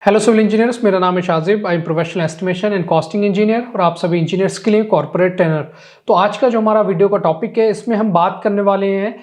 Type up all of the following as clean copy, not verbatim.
Hello civil engineers, मेरा नाम है Shajib. I am professional estimation and costing engineer और आप सभी इंजीनियर्स के लिए कॉर्पोरेट ट्रेनर। तो आज का जो हमारा वीडियो का टॉपिक है, इसमें हम बात करने वाले हैं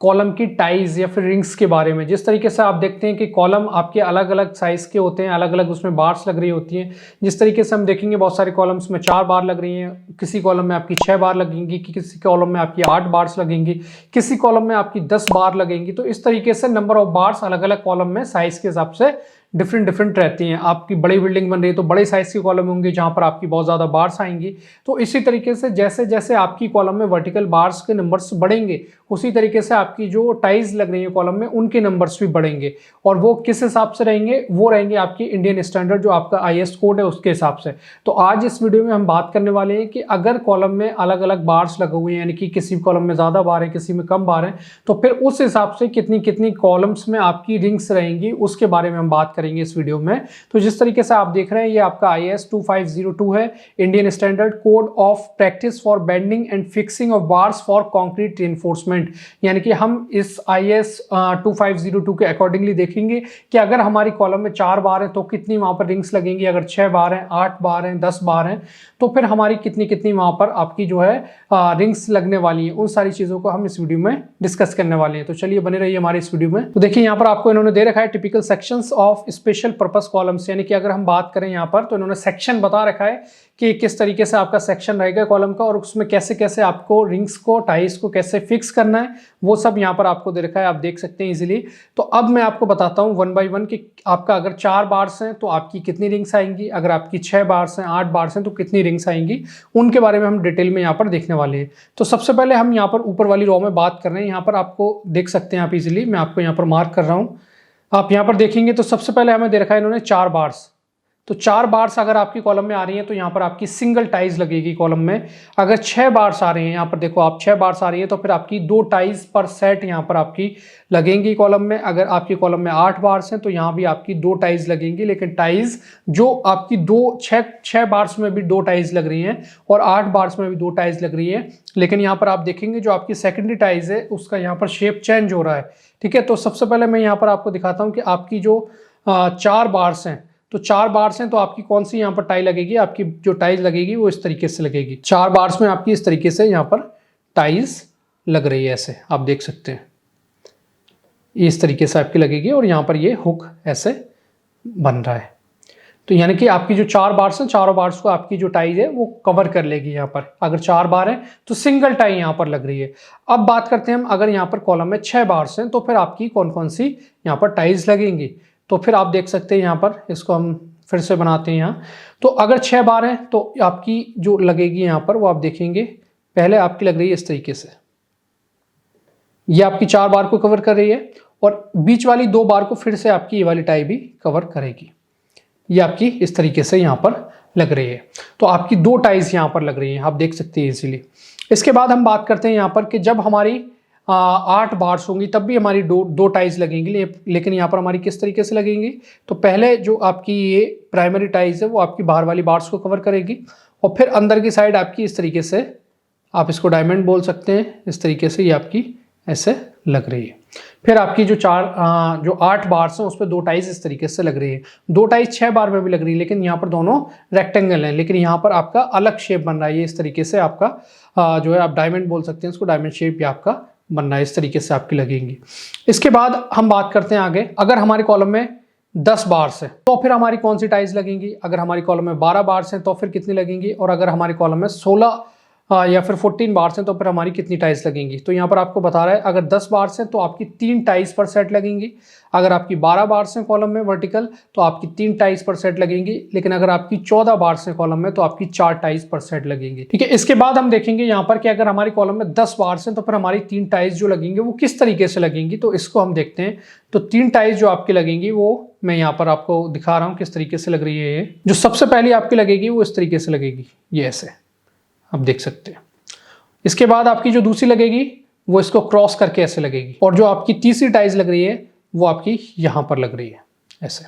कॉलम की टाइज या फिर रिंग्स के बारे में। जिस तरीके से आप देखते हैं कि कॉलम आपके अलग अलग साइज के होते हैं, अलग अलग उसमें बार्स लग रही होती हैं। जिस तरीके से हम देखेंगे बहुत सारे कॉलम्स में 4 बार लग रही हैं, किसी कॉलम में आपकी 6 बार लगेंगी, किसी कॉलम में आपकी 8 बार्स लगेंगी, किसी कॉलम में आपकी 10 बार लगेंगी। तो इस तरीके से नंबर ऑफ बार्स अलग अलग कॉलम में साइज के हिसाब से डिफरेंट रहती हैं। आपकी बड़ी बिल्डिंग बन रही है तो बड़े साइज की कॉलम होंगी जहां पर आपकी बहुत ज्यादा बार्स आएंगी। तो इसी तरीके से जैसे जैसे आपकी कॉलम में वर्टिकल बार्स के नंबर्स बढ़ेंगे, उसी तरीके से आपकी जो टाइज लग रही है कॉलम में, उनके नंबर्स भी बढ़ेंगे। और वो किस हिसाब से रहेंगे? वो रहेंगे आपकी इंडियन स्टैंडर्ड जो आपका IS कोड है उसके हिसाब से। तो आज इस वीडियो में हम बात करने वाले हैं कि अगर कॉलम में अलग अलग बार्स लगे हुए हैं, यानी कि किसी कॉलम में ज्यादा बार है, किसी में कम बार है, तो फिर उस हिसाब से कितनी कितनी कॉलम्स में आपकी रिंग्स रहेंगी, उसके बारे में हम बात करेंगे इस वीडियो में। तो जिस तरीके से आप देख रहे हैं, ये आपका IS 2502 है, Indian standard code of practice for bending and fixing of bars for concrete reinforcement. यानी कि हम इस IS 2502 के अकॉर्डिंगली देखेंगे कि अगर हमारी कॉलम में 4 बार है तो कितनी वहां पर रिंग्स लगेंगी, अगर 6 बार है, 8 बार है, 10 बार है, तो फिर हमारी कितनी कितनी वहां पर आपकी जो है रिंग्स लगने वाली है। उन सारी चीजों को हम इस वीडियो में डिस्कस करने वाले हैं। तो चलिए बने रहिए हमारे इस वीडियो में। तो देखिए यहाँ पर आपको इन्होंने दे रखा है typical sections of special purpose columns. यानी कि अगर हम बात करें यहाँ पर, तो इन्होंने सेक्शन बता रखा है कि किस तरीके से आपका सेक्शन रहेगा कॉलम का, और उसमें कैसे कैसे आपको रिंग्स को, टाइज को कैसे फिक्स करना है, वो सब यहाँ पर आपको दे रखा है, आप देख सकते हैं इजीली। तो अब मैं आपको बताता हूँ 1 बाय 1 कि आपका अगर 4 बार्स हैं तो आपकी कितनी रिंग्स आएंगी, अगर आपकी 6 बार्स हैं, 8 बार्स हैं तो कितनी रिंग्स आएंगी, उनके बारे में हम डिटेल में यहाँ पर देखने वाले हैं। तो सबसे पहले हम यहाँ पर ऊपर वाली रो में बात कर रहे हैं। यहाँ पर आपको देख सकते हैं आप इजीली, मैं आपको यहाँ पर मार्क कर रहा हूँ। आप यहाँ पर देखेंगे तो सबसे पहले हमें दे रखा है इन्होंने 4 बार्स। तो 4 बार्स अगर आपकी कॉलम में आ रही हैं तो यहाँ पर आपकी सिंगल टाइज लगेगी कॉलम में। अगर 6 बार्स आ रही हैं, यहाँ पर देखो आप 6 बार्स आ रही है, तो फिर आपकी 2 टाइज पर सेट यहाँ पर आपकी लगेंगी कॉलम में। अगर आपकी कॉलम में 8 बार्स हैं तो यहाँ भी आपकी 2 टाइज लगेंगी, लेकिन टाइज जो आपकी 6 बार्स में भी 2 टाइज लग रही हैं और 8 बार्स में भी 2 टाइज लग रही है। लेकिन यहाँ पर आप देखेंगे जो आपकी सेकेंडरी टाइज है उसका यहाँ पर शेप चेंज हो रहा है। ठीक है, तो सबसे पहले मैं यहाँ पर आपको दिखाता हूँ कि आपकी जो 4 बार्स हैं, तो 4 बार्स हैं तो आपकी कौन सी यहाँ पर टाई लगेगी। आपकी जो टाइज लगेगी वो इस तरीके से लगेगी। 4 बार्स में आपकी इस तरीके से यहाँ पर टाइज लग रही है, ऐसे आप देख सकते हैं, इस तरीके से आपकी लगेगी और यहाँ पर ये हुक ऐसे बन रहा है। तो यानी कि आपकी जो 4 बार्स हैं, चारों बार्स को आपकी जो टाइज है वो कवर कर लेगी। यहाँ पर अगर 4 बार है तो सिंगल टाई यहाँ पर लग रही है। अब बात करते हैं हम, अगर यहाँ पर कॉलम में 6 बार्स हैं तो फिर आपकी कौन कौन सी यहाँ पर टाइज लगेंगी। तो फिर आप देख सकते हैं यहाँ पर, इसको हम फिर से बनाते हैं यहाँ। तो अगर 6 बार है तो आपकी जो लगेगी यहाँ पर, वो आप देखेंगे पहले आपकी लग रही है इस तरीके से, ये आपकी 4 बार को कवर कर रही है और बीच वाली 2 बार को फिर से आपकी ये वाली टाई भी कवर करेगी। ये आपकी इस तरीके से यहाँ पर लग रही है। तो आपकी 2 टाइज यहाँ पर लग रही हैं, आप देख सकते हैं इसीलिए। इसके बाद हम बात करते हैं यहाँ पर कि जब हमारी 8 बार्स होंगी तब भी हमारी दो टाइज लगेंगी, लेकिन यहाँ पर हमारी किस तरीके से लगेंगी। तो पहले जो आपकी ये प्राइमरी टाइज है वो आपकी बाहर वाली बार्स को कवर करेगी और फिर अंदर की साइड आपकी इस तरीके से, आप इसको डायमंड बोल सकते हैं, इस तरीके से ये आपकी ऐसे लग रही है। फिर आपकी जो 8 बार्स हैं उस पर 2 टाइज इस तरीके से लग रही है। 2 टाइज 6 बार में भी लग रही है, लेकिन यहाँ पर दोनों रेक्टेंगल हैं, लेकिन यहाँ पर आपका अलग शेप बन रहा है। ये इस तरीके से आपका जो है, आप डायमंड बोल सकते हैं इसको, डायमंड शेप भी आपका बनना है, इस तरीके से आपकी लगेंगी। इसके बाद हम बात करते हैं आगे, अगर हमारे कॉलम में 10 बार्स है तो फिर हमारी कौन सी टाइज लगेंगी। अगर हमारी कॉलम में 12 बार्स हैं तो फिर कितनी लगेंगी, और अगर हमारे कॉलम में 16 या फिर 14 बार्स हैं तो फिर हमारी कितनी टाइज लगेंगी। तो यहाँ पर आपको बता रहा है, अगर 10 बार्स हैं तो आपकी 3 टाइज पर सेट लगेंगी। अगर आपकी 12 बार्स हैं कॉलम में वर्टिकल तो आपकी 3 टाइज पर सेट लगेंगी। लेकिन अगर आपकी 14 बार्स हैं कॉलम में तो आपकी 4 टाइज पर सेट लगेंगी। ठीक है, इसके बाद हम देखेंगे यहाँ पर कि अगर हमारी कॉलम में 10 बार्स हैं तो फिर हमारी 3 टाइज जो लगेंगी वो किस तरीके से लगेंगी। तो इसको हम देखते हैं। तो 3 टाइज जो आपकी लगेंगी वो मैं यहाँ पर आपको दिखा रहा हूँ किस तरीके से लग रही है। ये जो सबसे पहली आपकी लगेगी वो इस तरीके से लगेगी, ये ऐसे आप देख सकते हैं। इसके बाद आपकी जो दूसरी लगेगी वो इसको क्रॉस करके ऐसे लगेगी, और जो आपकी तीसरी टाइज लग रही है वो आपकी यहाँ पर लग रही है ऐसे।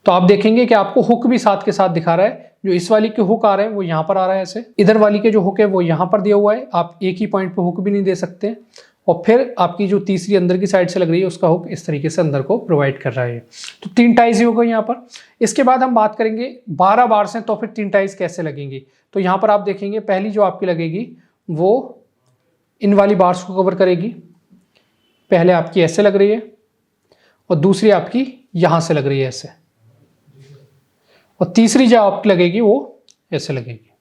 तो आप देखेंगे कि आपको हुक भी साथ के साथ दिखा रहा है। जो इस वाली के हुक आ रहे हैं वो यहाँ पर आ रहा है ऐसे, इधर वाली के जो हुक है वो यहाँ पर दिया हुआ है। आप एक ही पॉइंट पे हुक भी नहीं दे सकते। और फिर आपकी जो तीसरी अंदर की साइड से लग रही है उसका हुक इस तरीके से अंदर को प्रोवाइड कर रहा है। तो 3 टाइज ही हो गई यहाँ पर। इसके बाद हम बात करेंगे 12 बार्स हैं तो फिर 3 टाइज कैसे लगेंगी। तो यहाँ पर आप देखेंगे पहली जो आपकी लगेगी वो इन वाली बार्स को कवर करेगी। पहले आपकी ऐसे लग रही है और दूसरी आपकी यहाँ से लग रही है ऐसे, और तीसरी जो आपकी लगेगी वो ऐसे लगेगी।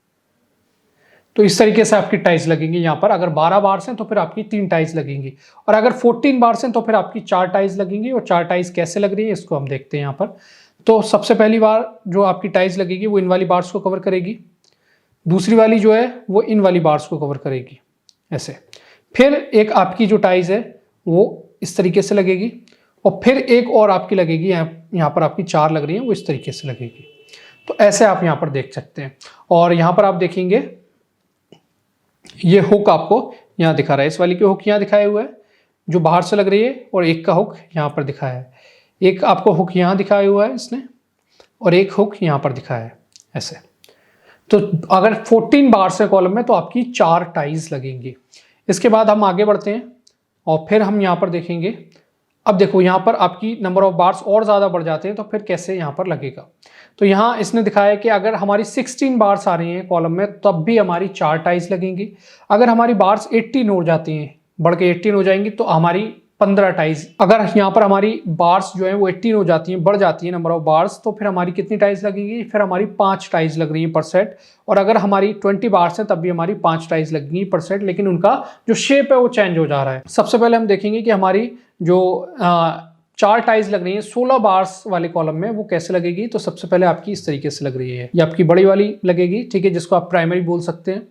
तो इस तरीके से आपकी टाइज लगेंगी यहाँ पर। अगर 12 बार्स हैं तो फिर आपकी 3 टाइज लगेंगी, और अगर 14 बार्स हैं तो फिर आपकी 4 टाइज लगेंगी। और 4 टाइज कैसे लग रही है इसको हम देखते हैं यहाँ पर। तो सबसे पहली बार जो आपकी टाइज लगेगी वो इन वाली बार्स को कवर करेगी, दूसरी वाली जो है वो इन वाली बार्स को कवर करेगी ऐसे। फिर एक आपकी जो टाइज है वो इस तरीके से लगेगी, और फिर एक और आपकी लगेगी यहाँ पर आपकी 4 लग रही है वो इस तरीके से लगेगी। तो ऐसे आप यहाँ पर देख सकते हैं। और यहाँ पर आप देखेंगे ये हुक आपको यहाँ दिखा रहा है, इस वाली के हुक यहाँ दिखाए हुए है जो बाहर से लग रही है, और एक का हुक यहाँ पर दिखाया है। एक आपको हुक यहाँ दिखाया हुआ है इसने, और एक हुक यहाँ पर दिखाया है ऐसे। तो अगर 14 बार्स है कॉलम में तो आपकी 4 टाइज लगेंगी। इसके बाद हम आगे बढ़ते हैं और फिर हम यहाँ पर देखेंगे। अब देखो यहाँ पर आपकी नंबर ऑफ बार्स और ज़्यादा बढ़ जाते हैं तो फिर कैसे यहाँ पर लगेगा। तो यहाँ इसने दिखाया कि अगर हमारी 16 बार्स आ रही हैं कॉलम में तब भी हमारी 4 टाइज लगेंगी। अगर हमारी बार्स 18 हो जाती हैं, बढ़ के 18 हो जाएंगी तो हमारी 15 टाइज। अगर यहाँ पर हमारी बार्स जो है वो 18 हो जाती हैं, बढ़ जाती है नंबर ऑफ बार्स, तो फिर हमारी कितनी टाइज लगेंगी, फिर हमारी 5 टाइज लग रही है पर सेट। और अगर हमारी 20 बार्स हैं तब भी हमारी 5 टाइज लगेंगी पर सेट, लेकिन उनका जो शेप है वो चेंज हो जा रहा है। सबसे पहले हम देखेंगे कि हमारी जो 4 टाइज लग रही है 16 बार्स वाले कॉलम में वो कैसे लगेगी। तो सबसे पहले आपकी इस तरीके से लग रही है, ये आपकी बड़ी वाली लगेगी, ठीक है, जिसको आप प्राइमरी बोल सकते हैं।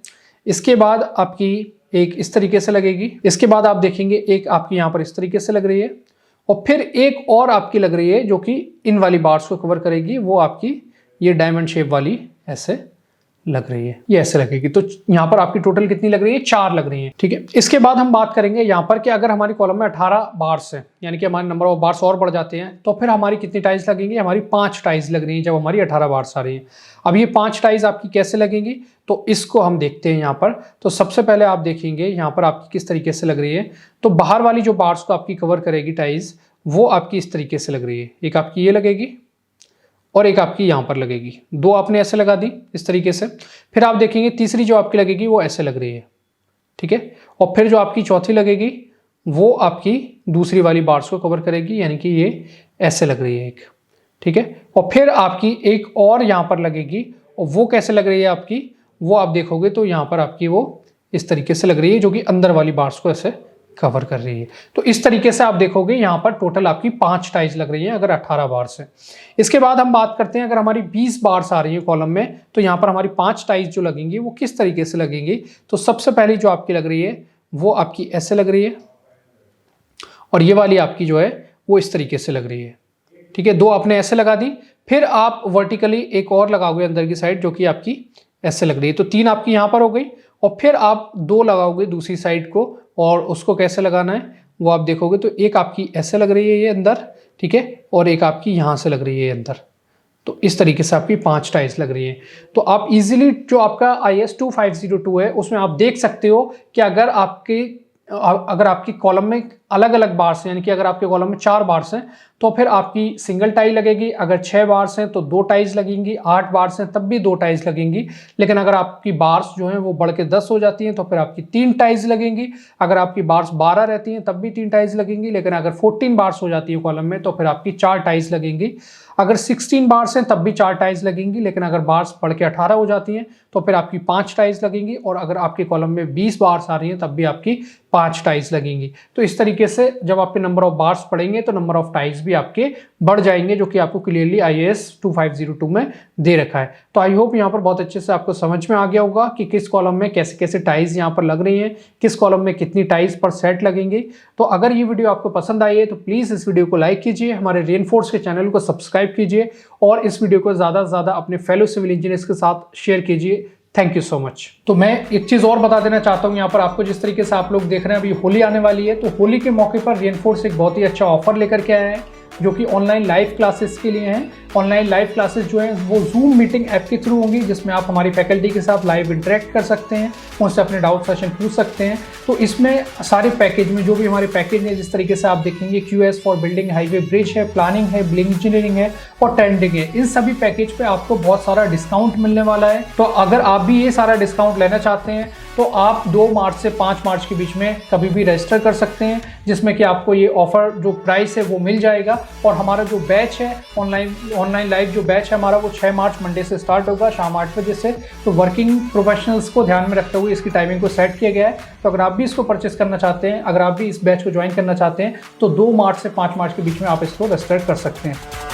इसके बाद आपकी एक इस तरीके से लगेगी। इसके बाद आप देखेंगे एक आपकी यहाँ पर इस तरीके से लग रही है, और फिर एक और आपकी लग रही है जो कि इन वाली बार्स को कवर करेगी, वो आपकी ये डायमंड शेप वाली ऐसे लग रही है, ये ऐसे लगेगी। तो यहाँ पर आपकी टोटल कितनी लग रही है, 4 लग रही है, ठीक है। इसके बाद हम बात करेंगे यहाँ पर कि अगर हमारी कॉलम में 18 बार्स है, यानी कि हमारे नंबर ऑफ बार्स और बढ़ जाते हैं, तो फिर हमारी कितनी टाइज लगेंगी, हमारी 5 टाइज लग रही है जब हमारी 18 बार्स आ रही है। अब ये 5 टाइज आपकी कैसे लगेंगी तो इसको हम देखते हैं यहाँ पर। तो सबसे पहले आप देखेंगे यहाँ पर आपकी किस तरीके से लग रही है। तो बाहर वाली जो बार्स को आपकी कवर करेगी टाइज, वो आपकी इस तरीके से लग रही है। एक आपकी ये लगेगी और एक आपकी यहाँ पर लगेगी, 2 आपने ऐसे लगा दी इस तरीके से। फिर आप देखेंगे तीसरी जो आपकी लगेगी वो ऐसे लग रही है, ठीक है। और फिर जो आपकी चौथी लगेगी वो आपकी दूसरी वाली बार्स को कवर करेगी, यानी कि ये ऐसे लग रही है एक, ठीक है। और फिर आपकी एक और यहाँ पर लगेगी, और वो कैसे लग रही है आपकी, वो आप देखोगे तो यहाँ पर आपकी वो इस तरीके से लग रही है जो कि अंदर वाली बार्स को ऐसे कवर कर रही है। तो इस तरीके से आप देखोगे यहाँ पर टोटल आपकी 5 टाइज लग रही है अगर 18 बार्स है। इसके बाद हम बात करते हैं अगर हमारी 20 बार्स आ रही है कॉलम में, तो यहाँ पर हमारी 5 टाइज जो लगेंगी वो किस तरीके से लगेंगी। तो सबसे पहली जो आपकी लग रही है वो आपकी ऐसे लग रही है, और ये वाली आपकी जो है वो इस तरीके से लग रही है, ठीक है। 2 आपने ऐसे लगा दी, फिर आप वर्टिकली एक और लगाओगे अंदर की साइड जो कि आपकी ऐसे लग रही है। तो 3 आपकी यहाँ पर हो गई, और फिर आप 2 लगाओगे दूसरी साइड को, और उसको कैसे लगाना है वो आप देखोगे तो एक आपकी ऐसे लग रही है ये अंदर, ठीक है, और एक आपकी यहाँ से लग रही है अंदर। तो इस तरीके से आपकी 5 टाइल्स लग रही है। तो आप इजीली जो आपका IS 2502 है उसमें आप देख सकते हो कि अगर आपकी कॉलम में अलग अलग बार्स हैं, यानी कि अगर आपके कॉलम में 4 बार्स हैं तो फिर आपकी सिंगल टाई लगेगी, अगर 6 बार्स हैं तो 2 टाइज लगेंगी, 8 बार्स हैं तब भी 2 टाइज लगेंगी। लेकिन अगर आपकी बार्स जो हैं वो बढ़ के 10 हो जाती हैं तो फिर आपकी 3 टाइज लगेंगी। अगर आपकी बार्स 12 रहती हैं तब भी 3 टाइज लगेंगी, लेकिन अगर 14 बार्स हो जाती है कॉलम में तो फिर आपकी 4 टाइज लगेंगी। अगर 16 बार्स हैं तब भी 4 टाइज लगेंगी, लेकिन अगर बार्स बढ़ के 18 हो जाती हैं तो फिर आपकी 5 टाइज लगेंगी, और अगर आपके कॉलम में 20 बार्स आ रही हैं तब भी आपकी 5 टाइज लगेंगी। तो इस तरीके से जब आपके नंबर ऑफ बार्स पढ़ेंगे तो नंबर ऑफ टाइज भी आपके बढ़ जाएंगे, जो कि आपको क्लियरली IAS 2502 में दे रखा है। तो आई होप यहाँ पर बहुत अच्छे से आपको समझ में आ गया होगा कि किस कॉलम में कैसे कैसे टाइज यहाँ पर लग रही हैं, किस कॉलम में कितनी टाइज पर सेट लगेंगे। तो अगर ये वीडियो आपको पसंद आई है तो प्लीज़ इस वीडियो को लाइक कीजिए, हमारे रेनफोर्स के चैनल को सब्सक्राइब कीजिए, और इस वीडियो को ज़्यादा से ज़्यादा अपने फेलो सिविल इंजीनियर्स के साथ शेयर कीजिए। Thank you so much. तो मैं एक चीज़ और बता देना चाहता हूँ यहाँ पर आपको, जिस तरीके से आप लोग देख रहे हैं अभी होली आने वाली है, तो होली के मौके पर रेनफोर्स एक बहुत ही अच्छा ऑफर लेकर के आया है। जो कि ऑनलाइन लाइव क्लासेस के लिए हैं। ऑनलाइन लाइव क्लासेस जो हैं वो जूम मीटिंग ऐप के थ्रू होंगी, जिसमें आप हमारी फैकल्टी के साथ लाइव इंटरेक्ट कर सकते हैं, उनसे अपने डाउट सेशन पूछ सकते हैं। तो इसमें सारे पैकेज में जो भी हमारे पैकेज है, जिस तरीके से आप देखेंगे QS for building highway bridge है, प्लानिंग है, बिल्डिंग इंजीनियरिंग है और टेंडिंग है, इन सभी पैकेज पे आपको बहुत सारा डिस्काउंट मिलने वाला है। तो अगर आप भी ये सारा डिस्काउंट लेना चाहते हैं तो आप 2 मार्च से 5 मार्च के बीच में कभी भी रजिस्टर कर सकते हैं, जिसमें कि आपको ये ऑफर जो प्राइस है वो मिल जाएगा। और हमारा जो बैच है ऑनलाइन लाइव जो बैच है हमारा, वो 6 मार्च मंडे से स्टार्ट होगा शाम 8 बजे से। तो वर्किंग प्रोफेशनल्स को ध्यान में रखते हुए इसकी टाइमिंग को सेट किया गया है। तो अगर आप भी इसको परचेस करना चाहते हैं, अगर आप भी इस बैच को ज्वाइन करना चाहते हैं, तो 2 मार्च से 5 मार्च के बीच में आप इसको रजिस्टर कर सकते हैं।